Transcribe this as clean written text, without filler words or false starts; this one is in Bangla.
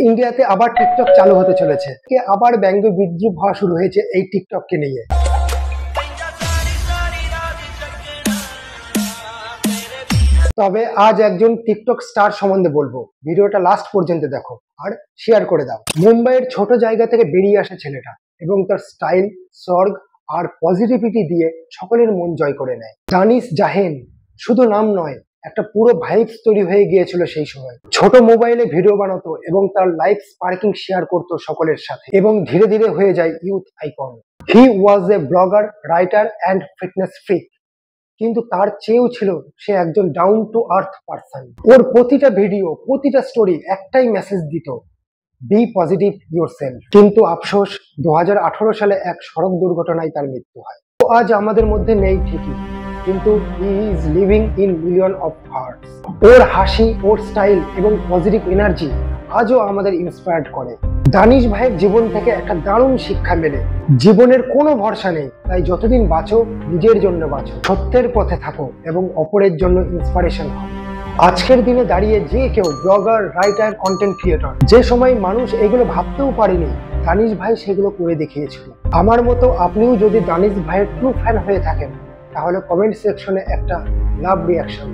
ইন্ডিয়াতে আবার টিকটক চালু হতে চলেছে, আবার ব্যঙ্গ বিদ্রুপ হওয়া শুরু হয়েছে এই টিকটককে নিয়ে। তবে আজ একজন টিকটক স্টার সম্বন্ধে বলবো, ভিডিওটা লাস্ট পর্যন্ত দেখো আর শেয়ার করে দাও। মুম্বাইয়ের ছোট জায়গা থেকে বেরিয়ে আসে ছেলেটা এবং তার স্টাইল, স্বর্গ আর পজিটিভিটি দিয়ে সকলের মন জয় করে নেয়। দানিশ জাহেন শুধু নাম নয়, একটা পুরো ভাইবস তৈরি হয়ে গিয়েছিল সেই সময়। ছোট মোবাইলে ভিডিও বানাতো এবং তার লাইফ স্পার্কিং শেয়ার করতো সকলের সাথে, এবং ধীরে ধীরে হয়ে যায় youth icon. He was A blogger, writer and fitness freak, কিন্তু তার চেয়েও ছিল সে একজন ডাউন টু আর্থ পারসন। ওর প্রতিটা ভিডিও, প্রতিটা স্টোরি একটাই মেসেজ দিত, বি পজিটিভ ইয়োরসেলফ। কিন্তু আফসোস 2018 সালে এক সড়ক দুর্ঘটনায় তার মৃত্যু হয়। ও আজ আমাদের মধ্যে নেই ঠিকই, কিন্তু he is living in million of hearts. ওর হাসি, ওর স্টাইল এবং পজিটিভ এনার্জি আজও আমাদের ইন্সপায়ার্ড করে। দানিশ ভাইয়ের জীবন থেকে একটা দারুণ শিক্ষা মেলে, জীবনের কোনো ভরসা নেই, তাই যতদিন বাঁচো নিজের জন্য বাঁচো, সত্যের পথে থাকো এবং অপরের জন্য ইন্সপিরেশন হও। আজকের দিনে দাঁড়িয়ে যে কেউ ব্লগার, রাইটার, কন্টেন্ট ক্রিয়েটর, যে সময় মানুষ এগুলো ভাবতেও পারেনি, দানিশ ভাই সেগুলো করে দেখিয়েছিল। আমার মতো আপনিও যদি দানিশ ভাইয়ের ট্রু ফ্যান হয়ে থাকেন, তাহলে কমেন্ট সেকশনে একটা লাভ রিয়াকশন